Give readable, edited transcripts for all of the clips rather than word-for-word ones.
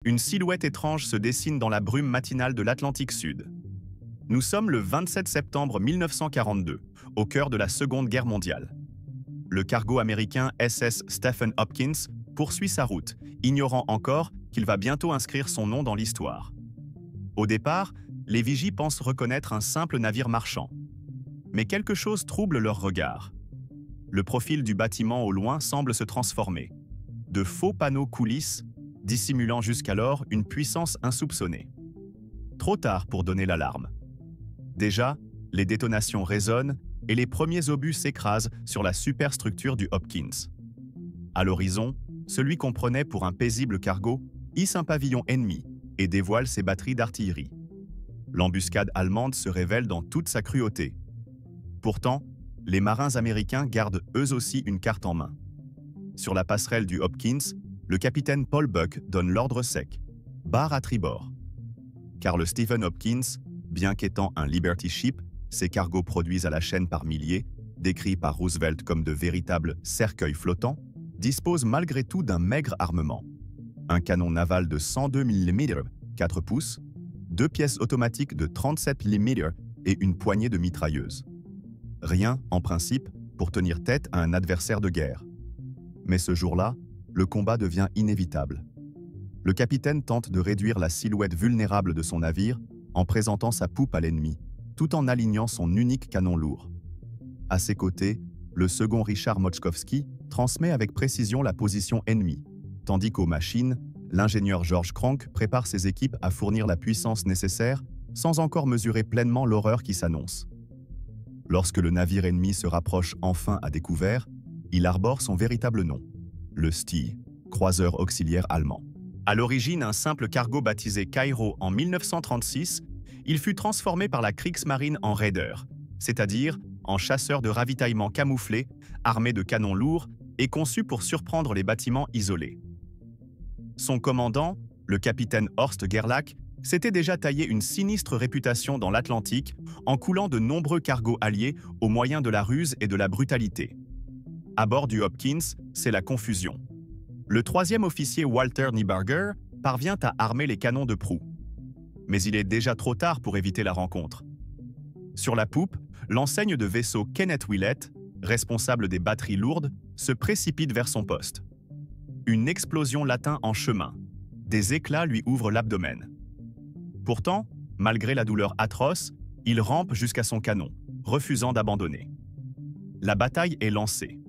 Une silhouette étrange se dessine dans la brume matinale de l'Atlantique Sud. Nous sommes le 27 septembre 1942, au cœur de la Seconde Guerre mondiale. Le cargo américain SS Stephen Hopkins poursuit sa route, ignorant encore qu'il va bientôt inscrire son nom dans l'histoire. Au départ, les vigies pensent reconnaître un simple navire marchand. Mais quelque chose trouble leur regard. Le profil du bâtiment au loin semble se transformer. De faux panneaux coulissent, dissimulant jusqu'alors une puissance insoupçonnée. Trop tard pour donner l'alarme. Déjà, les détonations résonnent et les premiers obus s'écrasent sur la superstructure du Hopkins. À l'horizon, celui qu'on prenait pour un paisible cargo hisse un pavillon ennemi et dévoile ses batteries d'artillerie. L'embuscade allemande se révèle dans toute sa cruauté. Pourtant, les marins américains gardent eux aussi une carte en main. Sur la passerelle du Hopkins, le capitaine Paul Buck donne l'ordre sec, barre à tribord. Car le Stephen Hopkins, bien qu'étant un Liberty Ship, ses cargos produits à la chaîne par milliers, décrits par Roosevelt comme de véritables cercueils flottants, dispose malgré tout d'un maigre armement. Un canon naval de 102 mm, 4 pouces, 2 pièces automatiques de 37 mm et une poignée de mitrailleuses. Rien, en principe, pour tenir tête à un adversaire de guerre. Mais ce jour-là, le combat devient inévitable. Le capitaine tente de réduire la silhouette vulnérable de son navire en présentant sa poupe à l'ennemi, tout en alignant son unique canon lourd. À ses côtés, le second Richard Moczkowski transmet avec précision la position ennemie, tandis qu'aux machines, l'ingénieur George Cronk prépare ses équipes à fournir la puissance nécessaire sans encore mesurer pleinement l'horreur qui s'annonce. Lorsque le navire ennemi se rapproche enfin à découvert, il arbore son véritable nom, le Stie, croiseur auxiliaire allemand. À l'origine un simple cargo baptisé Cairo en 1936, il fut transformé par la Kriegsmarine en Raider, c'est-à-dire en chasseur de ravitaillement camouflé, armé de canons lourds et conçu pour surprendre les bâtiments isolés. Son commandant, le capitaine Horst Gerlach, s'était déjà taillé une sinistre réputation dans l'Atlantique en coulant de nombreux cargos alliés au moyen de la ruse et de la brutalité. À bord du Hopkins, c'est la confusion. Le troisième officier Walter Niebarger parvient à armer les canons de proue. Mais il est déjà trop tard pour éviter la rencontre. Sur la poupe, l'enseigne de vaisseau Kenneth Willett, responsable des batteries lourdes, se précipite vers son poste. Une explosion l'atteint en chemin. Des éclats lui ouvrent l'abdomen. Pourtant, malgré la douleur atroce, il rampe jusqu'à son canon, refusant d'abandonner. La bataille est lancée.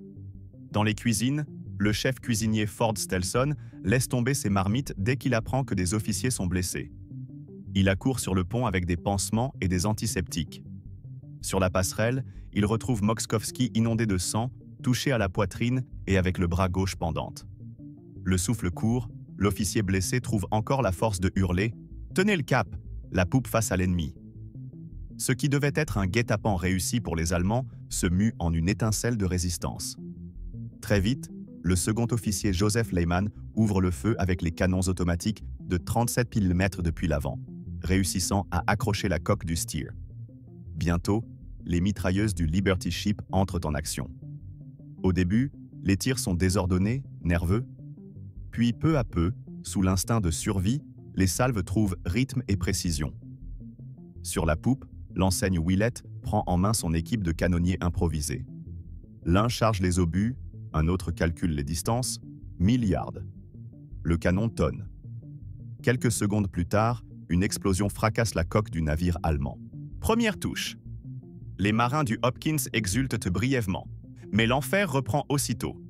Dans les cuisines, le chef cuisinier Ford Stelson laisse tomber ses marmites dès qu'il apprend que des officiers sont blessés. Il accourt sur le pont avec des pansements et des antiseptiques. Sur la passerelle, il retrouve Moczkowski inondé de sang, touché à la poitrine et avec le bras gauche pendante. Le souffle court, l'officier blessé trouve encore la force de hurler « Tenez le cap !» la poupe face à l'ennemi. Ce qui devait être un guet-apens réussi pour les Allemands se mue en une étincelle de résistance. Très vite, le second officier Joseph Lehmann ouvre le feu avec les canons automatiques de 37 mm depuis l'avant, réussissant à accrocher la coque du Steer. Bientôt, les mitrailleuses du Liberty Ship entrent en action. Au début, les tirs sont désordonnés, nerveux. Puis peu à peu, sous l'instinct de survie, les salves trouvent rythme et précision. Sur la poupe, l'enseigne Willett prend en main son équipe de canonniers improvisés. L'un charge les obus, un autre calcule les distances, 1000 yards. Le canon tonne. Quelques secondes plus tard, une explosion fracasse la coque du navire allemand. Première touche. Les marins du Hopkins exultent brièvement, mais l'enfer reprend aussitôt.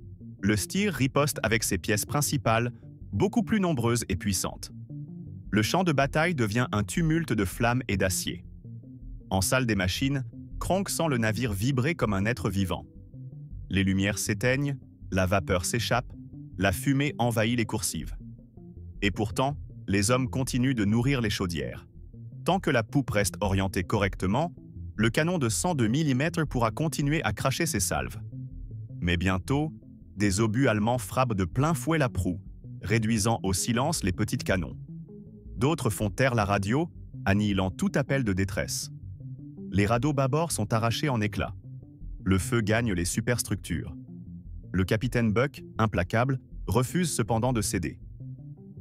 Le Steer riposte avec ses pièces principales, beaucoup plus nombreuses et puissantes. Le champ de bataille devient un tumulte de flammes et d'acier. En salle des machines, Cronk sent le navire vibrer comme un être vivant. Les lumières s'éteignent, la vapeur s'échappe, la fumée envahit les coursives. Et pourtant, les hommes continuent de nourrir les chaudières. Tant que la poupe reste orientée correctement, le canon de 102 mm pourra continuer à cracher ses salves. Mais bientôt, des obus allemands frappent de plein fouet la proue, réduisant au silence les petits canons. D'autres font taire la radio, annihilant tout appel de détresse. Les radeaux bâbord sont arrachés en éclats. Le feu gagne les superstructures. Le capitaine Buck, implacable, refuse cependant de céder.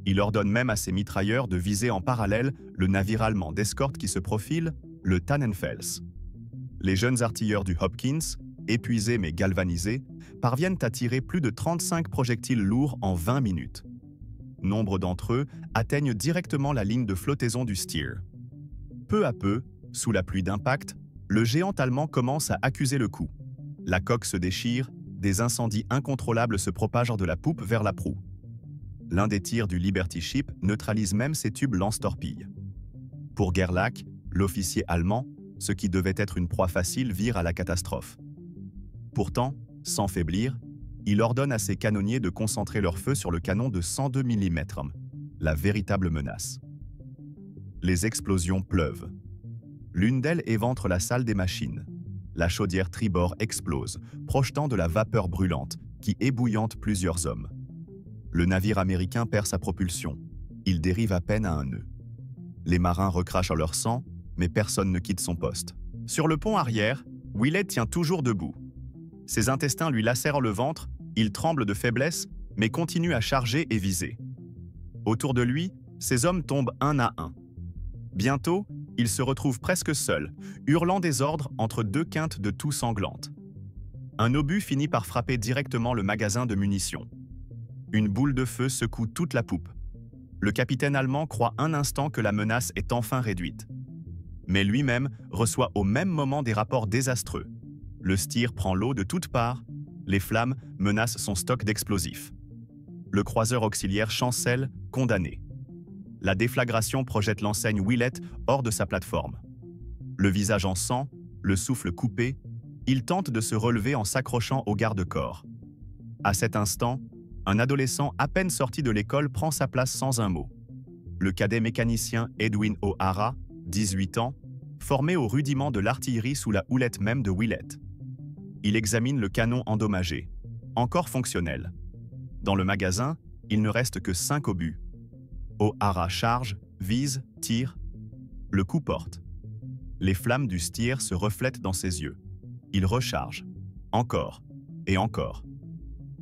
Il ordonne même à ses mitrailleurs de viser en parallèle le navire allemand d'escorte qui se profile, le Tannenfels. Les jeunes artilleurs du Hopkins, épuisés mais galvanisés, parviennent à tirer plus de 35 projectiles lourds en 20 minutes. Nombre d'entre eux atteignent directement la ligne de flottaison du Stier. Peu à peu, sous la pluie d'impact, le géant allemand commence à accuser le coup. La coque se déchire, des incendies incontrôlables se propagent de la poupe vers la proue. L'un des tirs du Liberty Ship neutralise même ses tubes lance-torpilles. Pour Gerlach, l'officier allemand, ce qui devait être une proie facile vire à la catastrophe. Pourtant, sans faiblir, il ordonne à ses canonniers de concentrer leur feu sur le canon de 102 mm, la véritable menace. Les explosions pleuvent. L'une d'elles éventre la salle des machines. La chaudière tribord explose, projetant de la vapeur brûlante qui ébouillante plusieurs hommes. Le navire américain perd sa propulsion. Il dérive à peine à un nœud. Les marins recrachent leur sang, mais personne ne quitte son poste. Sur le pont arrière, Willett tient toujours debout. Ses intestins lui lacèrent le ventre, il tremble de faiblesse, mais continue à charger et viser. Autour de lui, ses hommes tombent un à un. Bientôt, il se retrouve presque seul, hurlant des ordres entre deux quintes de toux sanglantes. Un obus finit par frapper directement le magasin de munitions. Une boule de feu secoue toute la poupe. Le capitaine allemand croit un instant que la menace est enfin réduite. Mais lui-même reçoit au même moment des rapports désastreux. Le Stier prend l'eau de toutes parts, les flammes menacent son stock d'explosifs. Le croiseur auxiliaire chancelle, condamné. La déflagration projette l'enseigne Willett hors de sa plateforme. Le visage en sang, le souffle coupé, il tente de se relever en s'accrochant au garde-corps. À cet instant, un adolescent à peine sorti de l'école prend sa place sans un mot. Le cadet mécanicien Edwin O'Hara, 18 ans, formé au rudiment de l'artillerie sous la houlette même de Willett. Il examine le canon endommagé, encore fonctionnel. Dans le magasin, il ne reste que 5 obus. O'Hara charge, vise, tire. Le coup porte. Les flammes du Stier se reflètent dans ses yeux. Il recharge. Encore. Et encore.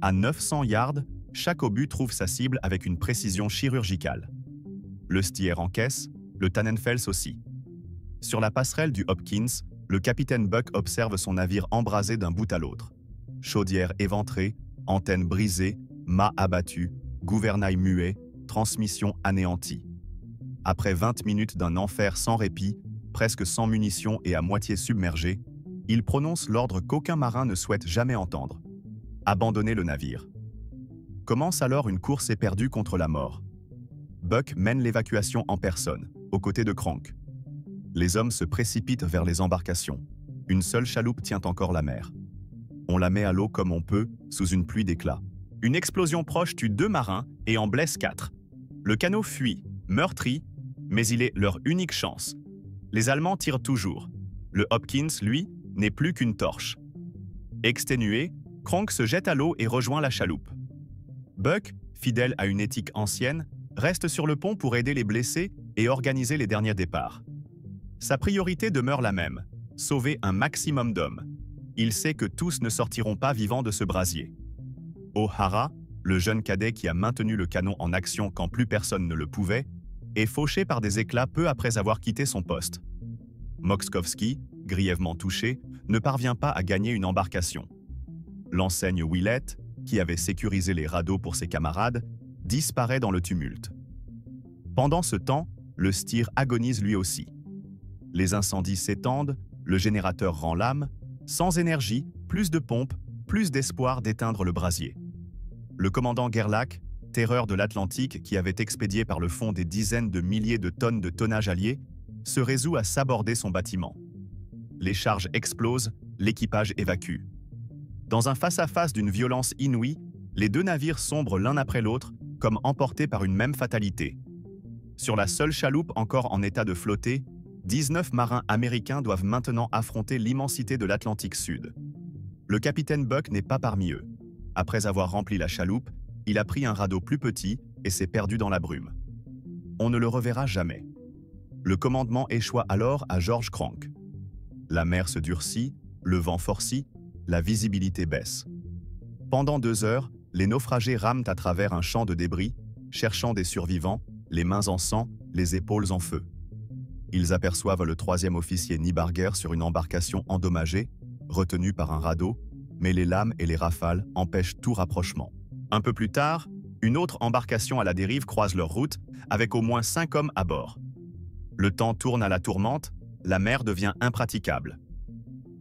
À 900 yards, chaque obus trouve sa cible avec une précision chirurgicale. Le Stier encaisse, le Tannenfels aussi. Sur la passerelle du Hopkins, le capitaine Buck observe son navire embrasé d'un bout à l'autre. Chaudière éventrée, antennes brisées, mâts abattus, gouvernail muet, transmission anéantie. Après 20 minutes d'un enfer sans répit, presque sans munitions et à moitié submergé, il prononce l'ordre qu'aucun marin ne souhaite jamais entendre. Abandonner le navire. Commence alors une course éperdue contre la mort. Buck mène l'évacuation en personne, aux côtés de Crank. Les hommes se précipitent vers les embarcations. Une seule chaloupe tient encore la mer. On la met à l'eau comme on peut, sous une pluie d'éclats. Une explosion proche tue 2 marins et en blesse 4. Le canot fuit, meurtri, mais il est leur unique chance. Les Allemands tirent toujours. Le Hopkins, lui, n'est plus qu'une torche. Exténué, Crank se jette à l'eau et rejoint la chaloupe. Buck, fidèle à une éthique ancienne, reste sur le pont pour aider les blessés et organiser les derniers départs. Sa priorité demeure la même, sauver un maximum d'hommes. Il sait que tous ne sortiront pas vivants de ce brasier. O'Hara, le jeune cadet qui a maintenu le canon en action quand plus personne ne le pouvait, est fauché par des éclats peu après avoir quitté son poste. Moskowski, grièvement touché, ne parvient pas à gagner une embarcation. L'enseigne Willett, qui avait sécurisé les radeaux pour ses camarades, disparaît dans le tumulte. Pendant ce temps, le Stier agonise lui aussi. Les incendies s'étendent, le générateur rend l'âme, sans énergie, plus de pompes, plus d'espoir d'éteindre le brasier. Le commandant Gerlach, terreur de l'Atlantique qui avait expédié par le fond des dizaines de milliers de tonnes de tonnage allié, se résout à saborder son bâtiment. Les charges explosent, l'équipage évacue. Dans un face-à-face d'une violence inouïe, les deux navires sombrent l'un après l'autre, comme emportés par une même fatalité. Sur la seule chaloupe encore en état de flotter, 19 marins américains doivent maintenant affronter l'immensité de l'Atlantique Sud. Le capitaine Buck n'est pas parmi eux. Après avoir rempli la chaloupe, il a pris un radeau plus petit et s'est perdu dans la brume. On ne le reverra jamais. Le commandement échoua alors à George Crank. La mer se durcit, le vent forcit, la visibilité baisse. Pendant 2 heures, les naufragés rament à travers un champ de débris, cherchant des survivants, les mains en sang, les épaules en feu. Ils aperçoivent le troisième officier Niebarger sur une embarcation endommagée, retenu par un radeau, mais les lames et les rafales empêchent tout rapprochement. Un peu plus tard, une autre embarcation à la dérive croise leur route, avec au moins 5 hommes à bord. Le temps tourne à la tourmente, la mer devient impraticable.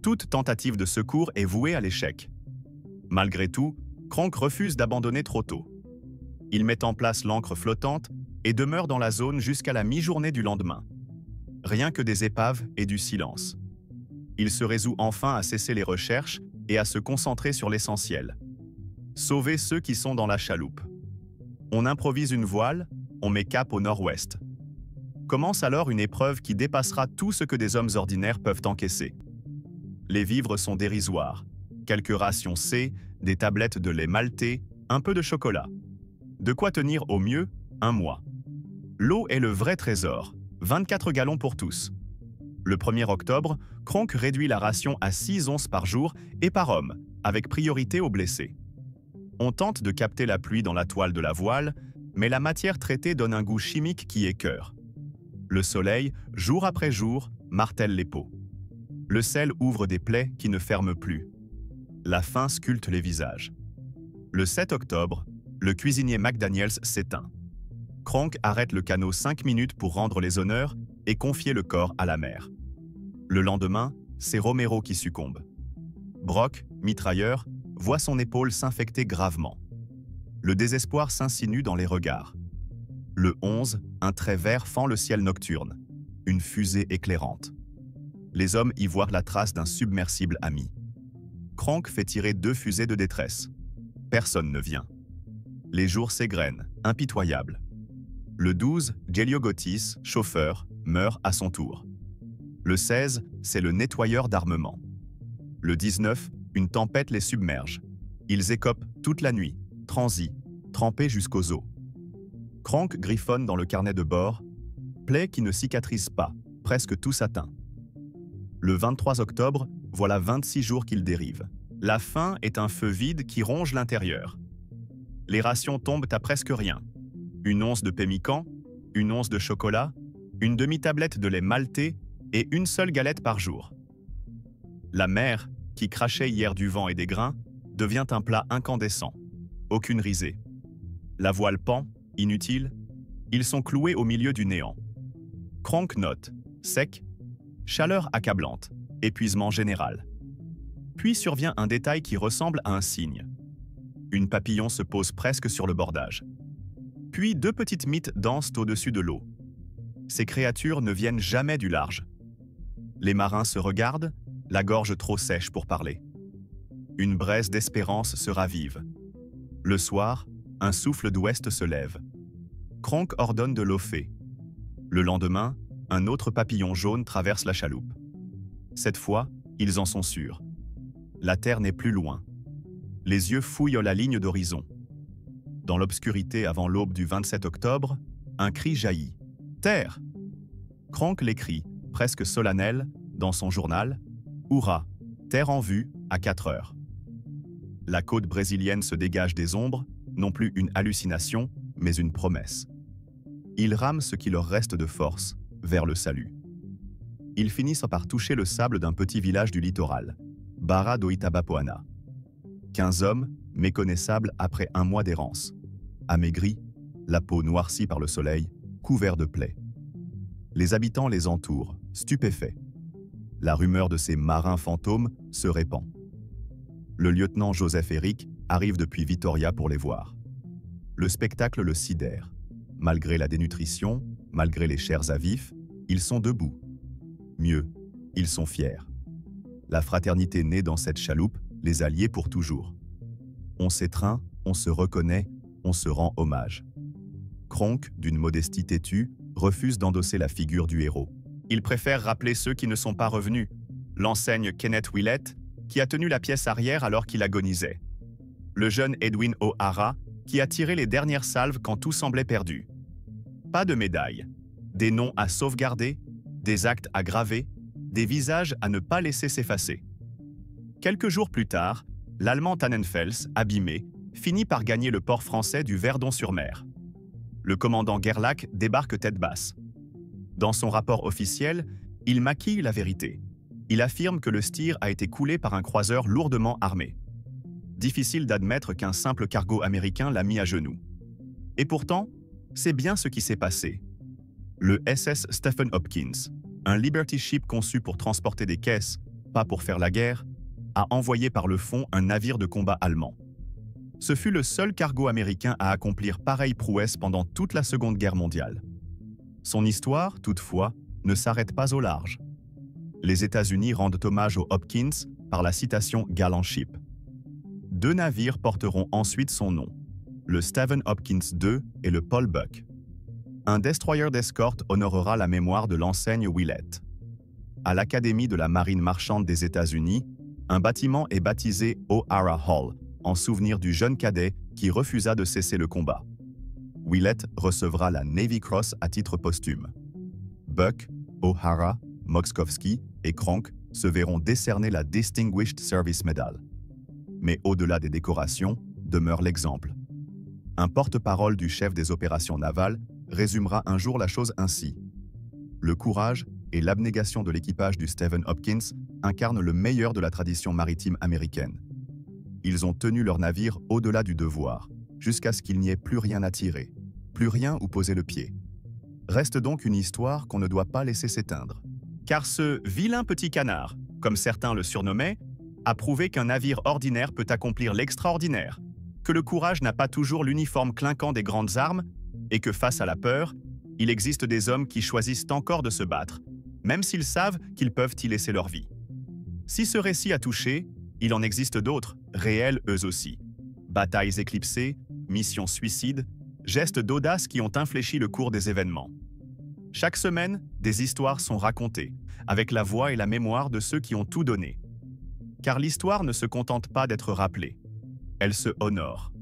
Toute tentative de secours est vouée à l'échec. Malgré tout, Kronk refuse d'abandonner trop tôt. Il met en place l'ancre flottante et demeure dans la zone jusqu'à la mi-journée du lendemain. Rien que des épaves et du silence. Il se résout enfin à cesser les recherches et à se concentrer sur l'essentiel. Sauver ceux qui sont dans la chaloupe. On improvise une voile, on met cap au nord-ouest. Commence alors une épreuve qui dépassera tout ce que des hommes ordinaires peuvent encaisser. Les vivres sont dérisoires. Quelques rations C, des tablettes de lait maltais, un peu de chocolat. De quoi tenir au mieux 1 mois. L'eau est le vrai trésor, 24 gallons pour tous. Le 1er octobre, Kronk réduit la ration à 6 onces par jour et par homme, avec priorité aux blessés. On tente de capter la pluie dans la toile de la voile, mais la matière traitée donne un goût chimique qui écœure. Le soleil, jour après jour, martèle les peaux. Le sel ouvre des plaies qui ne ferment plus. La faim sculpte les visages. Le 7 octobre, le cuisinier McDaniels s'éteint. Kronk arrête le canot 5 minutes pour rendre les honneurs et confier le corps à la mer. Le lendemain, c'est Romero qui succombe. Brock, mitrailleur, voit son épaule s'infecter gravement. Le désespoir s'insinue dans les regards. Le 11, un trait vert fend le ciel nocturne. Une fusée éclairante. Les hommes y voient la trace d'un submersible ami. Kronk fait tirer 2 fusées de détresse. Personne ne vient. Les jours s'égrènent, impitoyables. Le 12, Geliogotis, chauffeur, meurt à son tour. Le 16, c'est le nettoyeur d'armement. Le 19, une tempête les submerge. Ils écopent toute la nuit, transis, trempés jusqu'aux os. Kronk griffonne dans le carnet de bord, plaie qui ne cicatrise pas, presque tous atteints. Le 23 octobre, voilà 26 jours qu'il dérive. La faim est un feu vide qui ronge l'intérieur. Les rations tombent à presque rien. 1 once de pemmican, 1 once de chocolat, une demi-tablette de lait maltais et une seule galette par jour. La mer, qui crachait hier du vent et des grains, devient un plat incandescent. Aucune risée. La voile pend, inutile. Ils sont cloués au milieu du néant. Kronk note, sec, chaleur accablante, épuisement général. Puis survient un détail qui ressemble à un cygne. Une papillon se pose presque sur le bordage. Puis 2 petites mythes dansent au-dessus de l'eau. Ces créatures ne viennent jamais du large. Les marins se regardent, la gorge trop sèche pour parler. Une braise d'espérance se ravive. Le soir, un souffle d'ouest se lève. Kronk ordonne de l'eau fée. Le lendemain, un autre papillon jaune traverse la chaloupe. Cette fois, ils en sont sûrs. La terre n'est plus loin. Les yeux fouillent la ligne d'horizon. Dans l'obscurité avant l'aube du 27 octobre, un cri jaillit. « Terre !» Kronk l'écrit, presque solennel, dans son journal. « Hurrah, terre en vue, à 4 heures. » La côte brésilienne se dégage des ombres, non plus une hallucination, mais une promesse. Ils rament ce qui leur reste de force, vers le salut. Ils finissent par toucher le sable d'un petit village du littoral, Barra do Itabapoana. 15 hommes, méconnaissables après 1 mois d'errance. Amaigris, la peau noircie par le soleil, couverts de plaies. Les habitants les entourent, stupéfaits. La rumeur de ces marins fantômes se répand. Le lieutenant Joseph Eric arrive depuis Vitoria pour les voir. Le spectacle le sidère. Malgré la dénutrition, malgré les chairs à vif, ils sont debout. Mieux, ils sont fiers. La fraternité née dans cette chaloupe les a liés pour toujours. On s'étreint, on se reconnaît, on se rend hommage. Kronk, d'une modestie têtue, refuse d'endosser la figure du héros. Il préfère rappeler ceux qui ne sont pas revenus. L'enseigne Kenneth Willett, qui a tenu la pièce arrière alors qu'il agonisait. Le jeune Edwin O'Hara, qui a tiré les dernières salves quand tout semblait perdu. Pas de médailles. Des noms à sauvegarder, des actes à graver, des visages à ne pas laisser s'effacer. Quelques jours plus tard, l'Allemand Tannenfels, abîmé, finit par gagner le port français du Verdon-sur-Mer. Le commandant Gerlach débarque tête basse. Dans son rapport officiel, il maquille la vérité. Il affirme que le Styr a été coulé par un croiseur lourdement armé. Difficile d'admettre qu'un simple cargo américain l'a mis à genoux. Et pourtant, c'est bien ce qui s'est passé. Le SS Stephen Hopkins, un Liberty Ship conçu pour transporter des caisses, pas pour faire la guerre, a envoyé par le fond un navire de combat allemand. Ce fut le seul cargo américain à accomplir pareille prouesse pendant toute la Seconde Guerre mondiale. Son histoire, toutefois, ne s'arrête pas au large. Les États-Unis rendent hommage au Hopkins par la citation « Gallant Ship ». 2 navires porteront ensuite son nom, le Stephen Hopkins II et le Paul Buck. Un destroyer d'escorte honorera la mémoire de l'enseigne Willett. À l'Académie de la Marine marchande des États-Unis, un bâtiment est baptisé O'Hara Hall, en souvenir du jeune cadet qui refusa de cesser le combat. Willett recevra la Navy Cross à titre posthume. Buck, O'Hara, Moskowski et Kronk se verront décerner la Distinguished Service Medal. Mais au-delà des décorations, demeure l'exemple. Un porte-parole du chef des opérations navales résumera un jour la chose ainsi. Le courage et l'abnégation de l'équipage du Stephen Hopkins incarnent le meilleur de la tradition maritime américaine. Ils ont tenu leur navire au-delà du devoir, jusqu'à ce qu'il n'y ait plus rien à tirer, plus rien où poser le pied. Reste donc une histoire qu'on ne doit pas laisser s'éteindre. Car ce vilain petit canard, comme certains le surnommaient, a prouvé qu'un navire ordinaire peut accomplir l'extraordinaire, que le courage n'a pas toujours l'uniforme clinquant des grandes armes, et que face à la peur, il existe des hommes qui choisissent encore de se battre, même s'ils savent qu'ils peuvent y laisser leur vie. Si ce récit a touché, il en existe d'autres, réels eux aussi. Batailles éclipsées, missions suicides, gestes d'audace qui ont infléchi le cours des événements. Chaque semaine, des histoires sont racontées, avec la voix et la mémoire de ceux qui ont tout donné. Car l'histoire ne se contente pas d'être rappelée, elle se honore.